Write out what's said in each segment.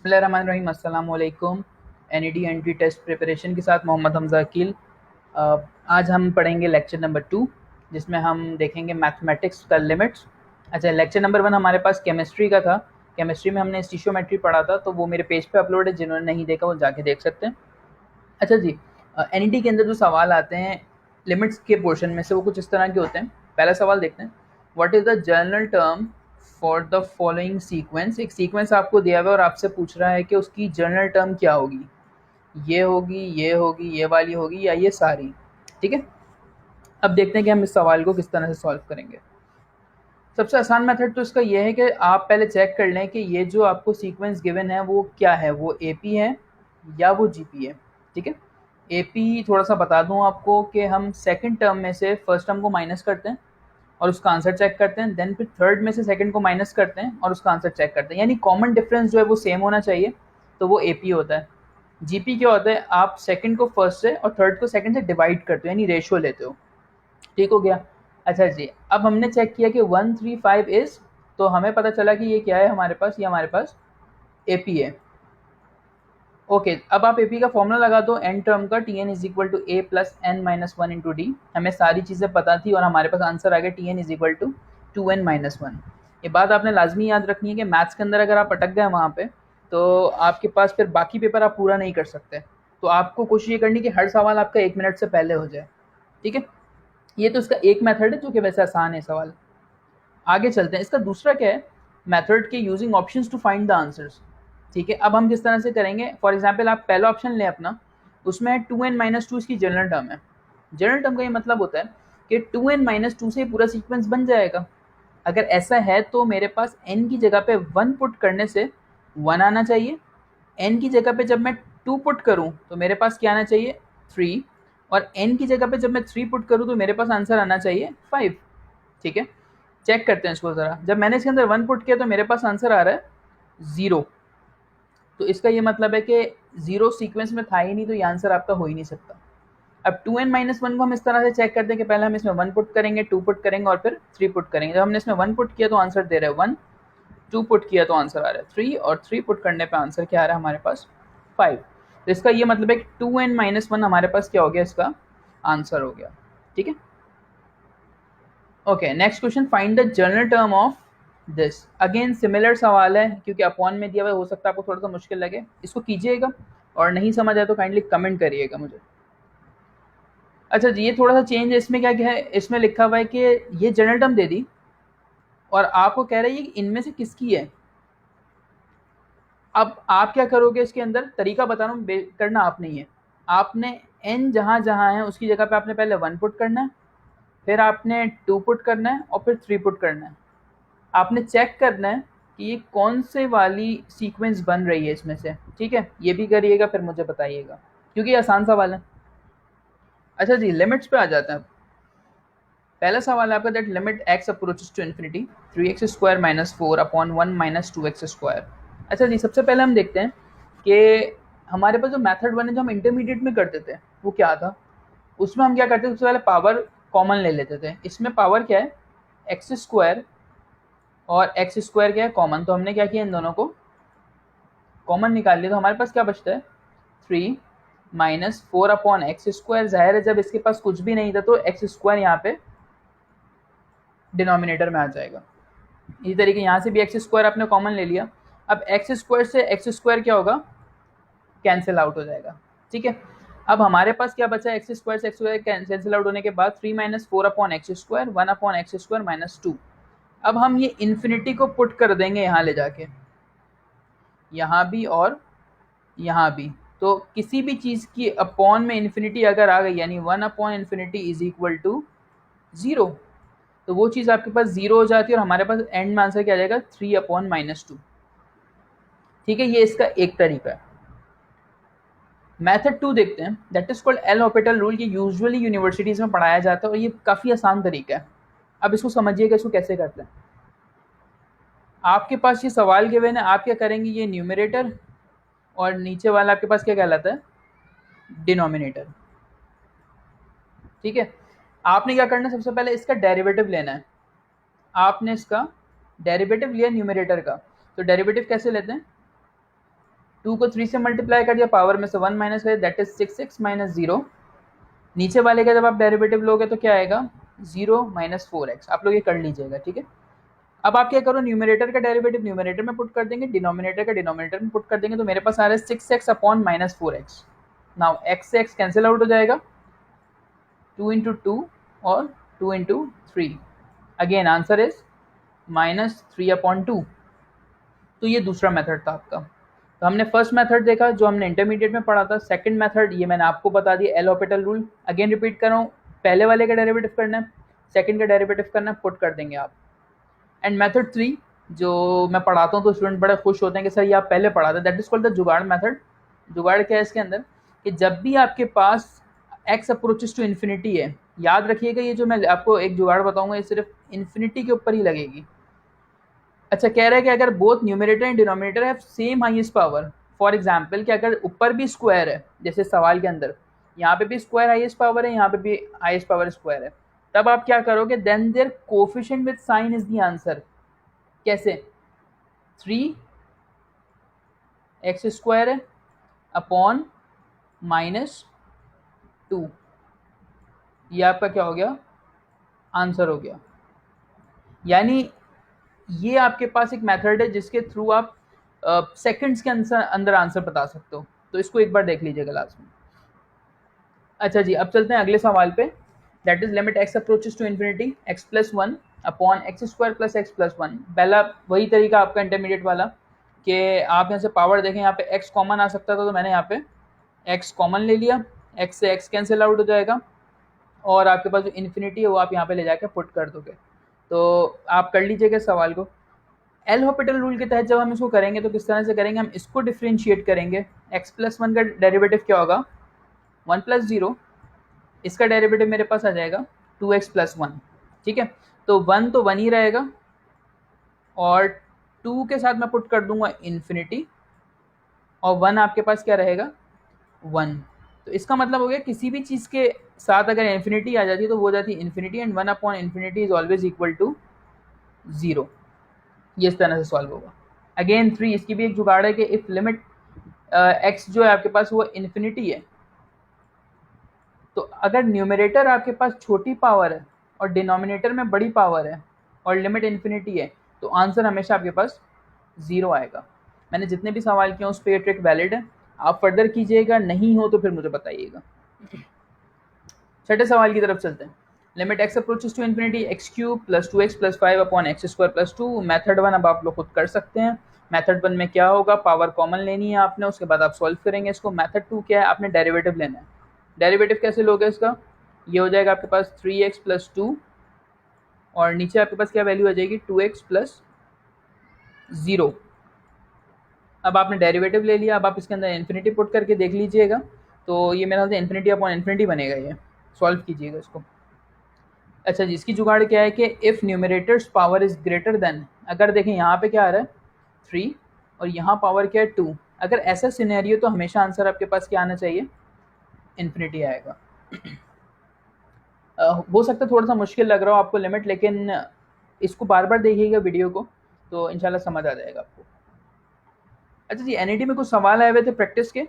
बिस्मिल्लाहिर्रहमानिर्रहीम। अस्सलाम वालेकुम। एनईडी एंट्री टेस्ट प्रिपरेशन के साथ मोहम्मद हमज़ा अकील। आज हम पढ़ेंगे लेक्चर नंबर 2, जिसमें हम देखेंगे मैथमेटिक्स का लिमिट्स। अच्छा, लेक्चर नंबर 1 हमारे पास केमिस्ट्री का था। केमिस्ट्री में हमने स्टीशियोमेट्री पढ़ा था, तो वो मेरे पेज पे अपलोड है, जिन्होंने नहीं देखा वो जाके देख सकते हैं। अच्छा जी, एनईडी के अंदर जो सवाल आते हैं लिमिट्स के पोर्शन में से, वो कुछ इस तरह के होते हैं। पहला सवाल देखते हैं, what is the general term for the following sequence. एक सीक्वेंस आपको दिया हुआ है और आपसे पूछ रहा है कि उसकी जनरल टर्म क्या होगी। ये होगी, ये होगी, ये वाली होगी, या ये सारी। ठीक है, अब देखते हैं कि हम इस सवाल को किस तरह से सॉल्व करेंगे। सबसे आसान मेथड तो इसका ये है कि आप पहले चेक कर लें कि ये जो आपको सीक्वेंस गिवन है वो क्या है, वो एपी है या वो जीपी है। ठीक है, एपी थोड़ा सा बता दूं आपको कि हम सेकंड टर्म में से फर्स्ट टर्म को माइनस करते हैं और उसका आंसर चेक करते हैं, देन फिर थर्ड में से सेकंड को माइनस करते हैं और उसका आंसर चेक करते हैं। यानी कॉमन डिफरेंस जो है वो सेम होना चाहिए, तो वो एपी होता है। जीपी क्या होता है, आप सेकंड को फर्स्ट से और थर्ड को सेकंड से डिवाइड करते हो, यानी रेशियो लेते हो। ठीक हो गया। अच्छा जी, अब हमने चेक किया कि 135 इज, तो हमें पता चला कि ये क्या है हमारे पास, ये हमारे पास एपी है। ओके, अब आप एपी का फॉर्मूला लगा दो एन टर्म का, T n is equal to a plus n minus one into d. हमें सारी चीज़ें पता थी और हमारे पास आंसर आ गया T n is equal to 2n minus one. ये बात आपने लाजमी याद रखनी है कि मैथ्स के अंदर अगर आप अटक गए वहाँ पे, तो आपके पास फिर बाकी पेपर आप पूरा नहीं कर सकते। तो आपको कोशिश ये करनी कि हर सवाल आपका 1 मिनट से पहले हो जाए। ठीक है, ये तो इसका एक मेथड है जो कि वैसे आसान है सवाल। आगे चलते हैं, इसका दूसरा क्या है, मेथड के using options to find the answers. ठीक है, अब हम किस तरह से करेंगे, फॉर एग्जांपल आप पहला ऑप्शन लें अपना, उसमें 2n माइनस टू इसकी जनरल टर्म है। जनरल टर्म का ये मतलब होता है कि 2n माइनस टू से पूरा सीक्वेंस बन जाएगा। अगर ऐसा है तो मेरे पास n की जगह पे 1 पुट करने से 1 आना चाहिए। n की जगह पे जब मैं 2 पुट करूं तो मेरे पास क्या आना चाहिए, 3। और n की जगह पे जब मैं 3 पुट करूं तो मेरे पास आंसर आना चाहिए 5। ठीक है, चेक करते हैं इसको ज़रा। जब मैंने इसके अंदर 1 पुट किया तो मेरे पास आंसर आ रहा है 0। तो इसका ये मतलब है कि 0 सीक्वेंस में था ही नहीं, तो ये आंसर आपका हो ही नहीं सकता। अब 2n माइनस वन को हम इस तरह से चेक करते हैं कि पहले हम इसमें 1 पुट करेंगे, 2 पुट करेंगे और फिर 3 पुट करेंगे। जब हमने इसमें 1 पुट किया तो आंसर दे रहा है 1, 2 पुट किया तो आंसर आ रहा है 3, और 3 पुट करने पे आंसर क्या आ रहा है हमारे पास 5। तो इसका ये मतलब है कि 2n माइनस वन हमारे पास क्या हो गया, इसका आंसर हो गया। ठीक है, okay, next question, find the general term of this. Again similar सवाल है, क्योंकि अपॉन में दिया हुआ, हो सकता है आपको थोड़ा सा मुश्किल लगे। इसको कीजिएगा और नहीं समझ आए तो काइंडली कमेंट करिएगा मुझे। अच्छा जी, ये थोड़ा सा चेंज है, इसमें क्या क्या है, इसमें लिखा हुआ है कि ये जनरल टर्म दे दी और आपको कह रही है कि इनमें से किसकी है। अब आप क्या करोगे, इसके अंदर तरीका बता रहा हूँ, करना आप नहीं है। आपने n जहाँ जहाँ है उसकी जगह पे आपने पहले 1 पुट करना है, फिर आपने 2 पुट करना है और फिर 3 पुट करना है। आपने चेक करना है कि ये कौन से वाली सीक्वेंस बन रही है इसमें से। ठीक है, ये भी करिएगा फिर मुझे बताइएगा, क्योंकि ये आसान सवाल है। अच्छा जी, लिमिट्स पे आ जाते हैं। पहला सवाल है आपका, that limit x approaches to infinity 3x square minus 4 upon 1 minus 2x square. अच्छा जी, सबसे पहले हम देखते हैं कि हमारे पास जो मेथड वन है, जो हम इंटरमीडिएट में करते थे, वो क्या था। उसमें हम क्या करते थे, सबसे पहले पावर कॉमन ले लेते थे। इसमें पावर क्या है, एक्स स्क्वायर और एक्स स्क्वायर क्या है, कॉमन। तो हमने क्या किया, इन दोनों को कॉमन निकाल लिया, तो हमारे पास क्या बचता है 3 माइनस 4 अपॉन एक्स स्क्वायर। जाहिर है जब इसके पास कुछ भी नहीं था तो एक्स स्क्वायर यहाँ पे डिनोमिनेटर में आ जाएगा। इसी तरीके यहाँ से भी एक्स स्क्वायर आपने कॉमन ले लिया। अब एक्स स्क्वायर से एक्स स्क्वायर क्या होगा, कैंसिल आउट हो जाएगा। ठीक है, अब हमारे पास क्या बचा, एक्स स्क्वायर से एक्स स्क्वायर कैंसिल आउट होने के बाद 3 minus 4 upon x square, 1 upon x square minus 2। अब हम ये इन्फिनिटी को पुट कर देंगे यहाँ ले जाके, यहाँ भी और यहाँ भी। तो किसी भी चीज़ की अपॉन में इन्फिनिटी अगर आ गई, यानी 1 upon infinity is equal to 0, तो वो चीज़ आपके पास 0 हो जाती है और हमारे पास एंड में आंसर क्या आ जाएगा, 3 अपॉन माइनस 2। ठीक है, ये इसका एक तरीका है। मेथड 2 देखते हैं, that is called L Hôpital rule. ये यूजुअली यूनिवर्सिटीज़ में पढ़ाया जाता है और ये काफ़ी आसान तरीका है। अब इसको समझिएगा, इसको कैसे करते हैं। आपके पास ये सवाल गिवन है, आप क्या करेंगे, ये न्यूमरेटर और नीचे वाला आपके पास क्या कहलाता है, डिनोमिनेटर। ठीक है, आपने क्या करना है, सबसे पहले इसका डेरिवेटिव लेना है। आपने इसका डेरिवेटिव लिया न्यूमरेटर का, तो डेरिवेटिव कैसे लेते हैं, 2 को 3 से मल्टीप्लाई कर दिया, पावर में से 1 माइनस कर, दैट इज 6x माइनस 0। नीचे वाले का जब आप डेरिवेटिव लोगे तो क्या आएगा, 0 माइनस 4x। आप लोग ये कर लीजिएगा, ठीक है। अब आप क्या करो, न्यूमरेटर का डेरिवेटिव न्यूमरेटर में पुट कर देंगे, डिनोमिनेटर का डिनोमिनेटर में पुट कर देंगे, तो मेरे पास आ रहा है 6x upon minus 4x। Now x से x कैंसिल आउट हो जाएगा, 2 इंटू 2 और 2 into 3, again answer is minus 3 upon 2। तो ये दूसरा मेथड था आपका। तो हमने फर्स्ट मेथड देखा जो हमने इंटरमीडिएट में पढ़ा था। सेकंड मेथड ये मैंने आपको बता दिया, L Hôpital rule. Again repeat कर रहा हूँ, पहले वाले का डेरिवेटिव करना है, सेकंड का डेरिवेटिव करना है, पुट कर देंगे आप। एंड मेथड 3 जो मैं पढ़ाता हूँ तो स्टूडेंट बड़े खुश होते हैं कि सर ये आप पहले पढ़ाते, दैट इज कॉल्ड द जुगाड़ मेथड। जुगाड़ क्या है इसके अंदर, कि जब भी आपके पास x अप्रोचेस टू इन्फिनिटी है, याद रखिएगा ये जो मैं आपको एक जुगाड़ बताऊंगा ये सिर्फ इन्फिनिटी के ऊपर ही लगेगी। अच्छा, कह रहा है कि अगर both numerator and denominator have same highest power, for example कि अगर ऊपर भी स्क्वायर है, जैसे सवाल के अंदर यहाँ पे भी स्क्वायर हाईएस्ट पावर है, यहाँ पे भी हाईएस्ट पावर स्क्वायर है, तब आप क्या करोगे, then their coefficient with sign is the answer. कैसे, 3x स्क्वायर है अपॉन माइनस 2, ये आपका क्या हो गया, आंसर हो गया। यानी ये आपके पास एक मेथड है जिसके थ्रू आप सेकंड्स के अंदर आंसर बता सकते हो। तो इसको एक बार देख लीजिएगा लास्ट में। अच्छा जी, अब चलते हैं अगले सवाल पे, that is limit x approaches to infinity x plus 1 upon x square plus x plus 1। पहला वही तरीका आपका इंटरमीडिएट वाला कि आप यहाँ से पावर देखें, यहाँ पे x कॉमन आ सकता था तो मैंने यहाँ पे x कॉमन ले लिया, x से x कैंसिल आउट हो जाएगा और आपके पास जो इन्फिनिटी है वो आप यहाँ पे ले जाके पुट कर दोगे। तो आप कर लीजिएगा सवाल को। एल हॉपिटल रूल के तहत जब हम इसको करेंगे तो किस तरह से करेंगे, हम इसको डिफ्रेंशिएट करेंगे। x प्लस 1 का डेरिवेटिव क्या होगा, 1 प्लस 0, इसका डेरिवेटिव मेरे पास आ जाएगा 2x प्लस 1, ठीक है। तो 1 तो 1 ही रहेगा और 2 के साथ मैं पुट कर दूंगा इन्फिनिटी और 1 आपके पास क्या रहेगा, 1। तो इसका मतलब हो गया किसी भी चीज़ के साथ अगर इन्फिनिटी आ जाती है तो वो हो जाती है infinity, and 1 upon infinity is always equal to 0। ये इस तरह से सॉल्व होगा। अगेन 3, इसकी भी एक जुगाड़ है कि इफ लिमिट x जो है आपके पास वो इन्फिनिटी है, तो अगर न्यूमरेटर आपके पास छोटी पावर है और डिनोमिनेटर में बड़ी पावर है और लिमिट इन्फिनिटी है, तो आंसर हमेशा आपके पास 0 आएगा। मैंने जितने भी सवाल किए उस पर ये ट्रिक वैलिड है, आप फर्दर कीजिएगा, नहीं हो तो फिर मुझे बताइएगा। छठे सवाल की तरफ चलते हैं। Limit x approaches to infinity x cube plus 2x plus 5 upon x square plus 2। Method 1 अब आप लोग खुद कर सकते हैं। मेथड 1 में क्या होगा, पावर कॉमन लेनी है आपने, उसके बाद आप सॉल्व करेंगे इसको। मेथड 2 क्या है, आपने डेरिवेटिव लेना है। डेरिवेटिव कैसे लोगे इसका, ये हो जाएगा आपके पास 3x प्लस 2 और नीचे आपके पास क्या वैल्यू आ जाएगी, 2x प्लस 0। अब आपने डेरिवेटिव ले लिया, अब आप इसके अंदर इन्फिनिटी पुट करके देख लीजिएगा, तो ये मेरा से इन्फिनिटी अपॉन इन्फिनिटी बनेगा, ये सॉल्व कीजिएगा इसको। अच्छा जी, इसकी जुगाड़ क्या है कि if numerators power is greater than, अगर देखें यहाँ पे क्या आ रहा है 3 और यहाँ पावर क्या है 2, अगर ऐसा सिनेरियो तो हमेशा आंसर आपके पास क्या आना चाहिए, इन्फिनिटी आएगा। हो सकता है थोड़ा सा मुश्किल लग रहा हो आपको लिमिट, लेकिन इसको बार बार देखिएगा वीडियो को तो इंशाल्लाह समझ आ जाएगा आपको। अच्छा जी, एनईटी में कुछ सवाल आए हुए थे प्रैक्टिस के,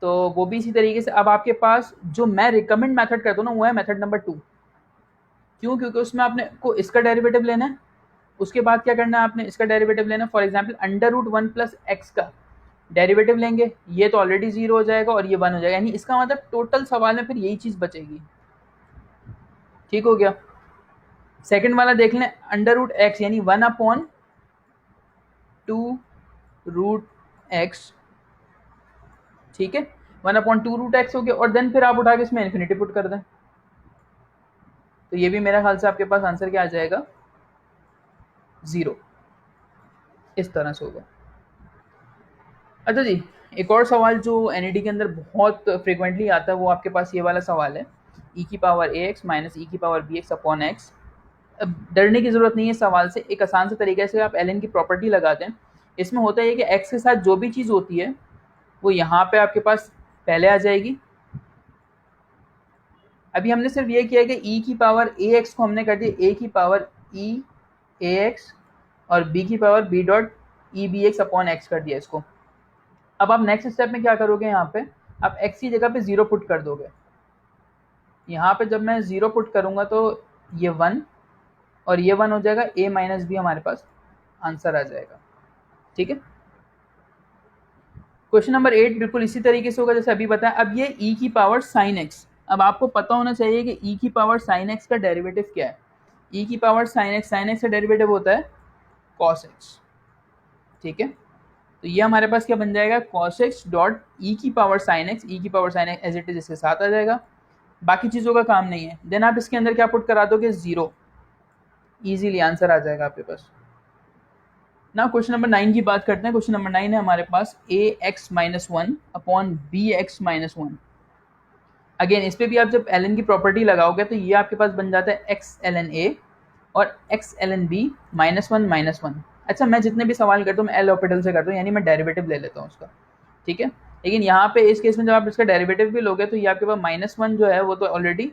तो वो भी इसी तरीके से। अब आपके पास जो मैं रिकमेंड मेथड करता हूँ ना, वो है मेथड नंबर 2। क्यों, क्योंकि उसमें आपने को इसका डेरिवेटिव लेना है, उसके बाद क्या करना है, आपने इसका डेरिवेटिव लेना है। For example under root 1 plus x का डेरिवेटिव लेंगे, ये तो ऑलरेडी 0 हो जाएगा और ये 1 हो जाएगा, यानी इसका मतलब टोटल सवाल में फिर यही चीज़ बचेगी। ठीक हो गया। सेकंड वाला देख लें, अंडर रूट एक्स यानी 1 अपॉन 2 रूट एक्स, ठीक है, 1 अपॉन 2 रूट एक्स हो गया, और देन फिर आप उठा के इसमें इन्फिनिटी पुट कर दें, तो ये भी मेरा ख्याल से आपके पास आंसर क्या आ जाएगा, 0। इस तरह से होगा। अच्छा जी, एक और सवाल जो एनईडी के अंदर बहुत फ्रिक्वेंटली आता है वो आपके पास ये वाला सवाल है, ई की power a x minus e की power b x upon x. अब डरने की ज़रूरत नहीं है सवाल से, एक आसान से तरीके से आप एल की प्रॉपर्टी लगाते हैं। इसमें होता है कि एक्स के साथ जो भी चीज़ होती है वो यहाँ पे आपके पास पहले आ जाएगी। अभी हमने सिर्फ ये किया कि ई की पावर ए एक्स को हमने कर दिया ए की पावर ई ए एक्स और बी की power b dot e b x upon x कर दिया इसको। अब आप नेक्स्ट स्टेप में क्या करोगे, यहाँ पे आप x की जगह पे 0 पुट कर दोगे। यहाँ पे जब मैं 0 पुट करूँगा तो ये 1 और ये 1 हो जाएगा, a माइनस बी हमारे पास आंसर आ जाएगा। ठीक है, क्वेश्चन नंबर 8 बिल्कुल इसी तरीके से होगा जैसे अभी बताया। अब ये e की पावर साइन x, अब आपको पता होना चाहिए कि e की पावर साइन x का डेरिवेटिव क्या है। e की पावर साइन x का डेरिवेटिव होता है cos x। ठीक है, तो ये हमारे पास क्या बन जाएगा, cos x डॉट e की पावर साइन x, e की power sine x as it is इसके साथ आ जाएगा, बाकी चीज़ों का काम नहीं है। देन आप इसके अंदर क्या पुट करा दोगे, 0, इजीली आंसर आ जाएगा आपके पास। ना क्वेश्चन नंबर 9 की बात करते हैं। क्वेश्चन नंबर 9 है हमारे पास a x minus one upon b x minus one. Again इस पे भी आप जब एल एन की प्रॉपर्टी लगाओगे तो ये आपके पास बन जाता है एक्स एल एन ए और x l n b minus one minus one. अच्छा, मैं जितने भी सवाल करता हूँ मैं एल ऑर्बिटल से करता हूँ, यानी मैं डेरिवेटिव ले लेता हूँ उसका। ठीक है, लेकिन यहाँ पे इस केस में जब आप इसका डेरिवेटिव भी लोगे तो ये आपके पास माइनस वन जो है वो तो ऑलरेडी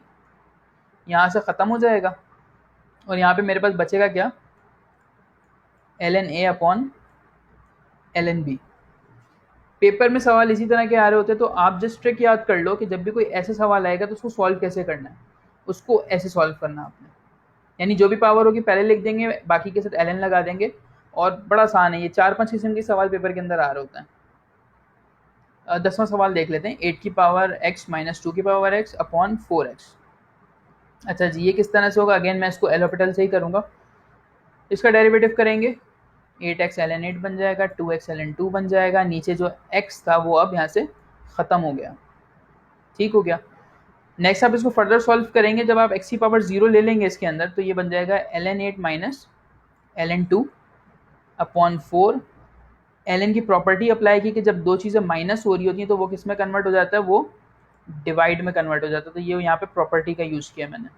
यहाँ से ख़त्म हो जाएगा और यहाँ पे मेरे पास बचेगा क्या, l n a upon l n b. Paper में सवाल इसी तरह के आ रहे होते हैं, तो आप जस्ट ट्रिक याद कर लो कि जब भी कोई ऐसा सवाल आएगा तो उसको सॉल्व कैसे करना है, उसको ऐसे सॉल्व करना आपने, यानी जो भी पावर होगी पहले लिख देंगे, बाकी के साथ एल एन लगा देंगे और बड़ा आसान है। ये 4-5 किस्म के सवाल पेपर के अंदर आ रहे होते हैं। 10वां सवाल देख लेते हैं, 8 की पावर x माइनस 2 की पावर x अपॉन 4x। अच्छा जी, ये किस तरह से होगा, अगेन मैं इसको एल ऑर्बिटल से ही करूँगा। इसका डेरिवेटिव करेंगे, 8x ln 8 बन जाएगा, 2x ln 2 बन जाएगा, नीचे जो x था वो अब यहाँ से ख़त्म हो गया। ठीक हो गया। नेक्स्ट आप इसको फर्दर सॉल्व करेंगे, जब आप x की पावर 0 ले लेंगे इसके अंदर तो ये बन जाएगा ln 8 minus ln 2 upon 4। ln की प्रॉपर्टी अप्लाई की कि जब दो चीज़ें माइनस हो रही होती हैं तो वो किस में कन्वर्ट हो जाता है, वो डिवाइड में कन्वर्ट हो जाता है। तो ये यहाँ पे प्रॉपर्टी का यूज़ किया मैंने।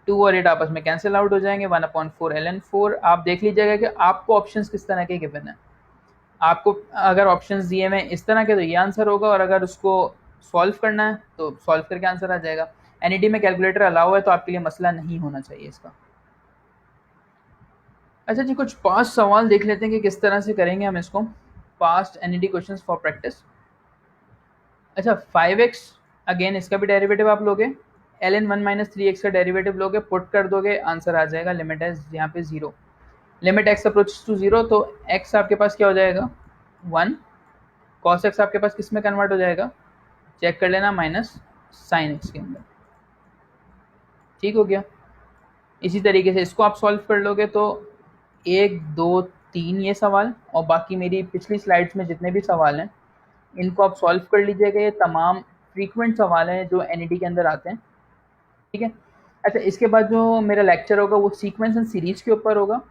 2 और 8 आपस में कैंसिल आउट हो जाएंगे, 1/4 ln 4। आप देख लीजिएगा कि आपको ऑप्शंस किस तरह के गिवन है। आपको अगर ऑप्शंस दिए हुए इस तरह के तो ये आंसर होगा, और अगर उसको सॉल्व करना है तो सॉल्व करके आंसर आ जाएगा। एनईटी में कैलकुलेटर अलाउ है तो आपके लिए मसला नहीं होना चाहिए इसका। अच्छा जी, कुछ 5 सवाल देख लेते हैं कि किस तरह से करेंगे हम इसको। Past NET questions for practice. अच्छा, 5x, अगेन इसका भी डेरिवेटिव आप लोगे, ln 1 माइनस 3x का डेरिवेटिव लोगे, पुट कर दोगे, आंसर आ जाएगा लिमिट एज यहाँ पे 0, लिमिट x अप्रोच टू 0। तो x आपके पास क्या हो जाएगा, 1, cos x आपके पास किस में कन्वर्ट हो जाएगा, चेक कर लेना, माइनस साइन x के अंदर। ठीक हो गया। इसी तरीके से इसको आप सॉल्व कर लोगे तो 1 2 3 ये सवाल और बाकी मेरी पिछली स्लाइड्स में जितने भी सवाल हैं इनको आप सॉल्व कर लीजिएगा। ये तमाम फ्रीक्वेंट सवाल हैं जो एनईटी के अंदर आते हैं। ठीक है। अच्छा, इसके बाद जो मेरा लेक्चर होगा वो सीक्वेंस एंड सीरीज के ऊपर होगा।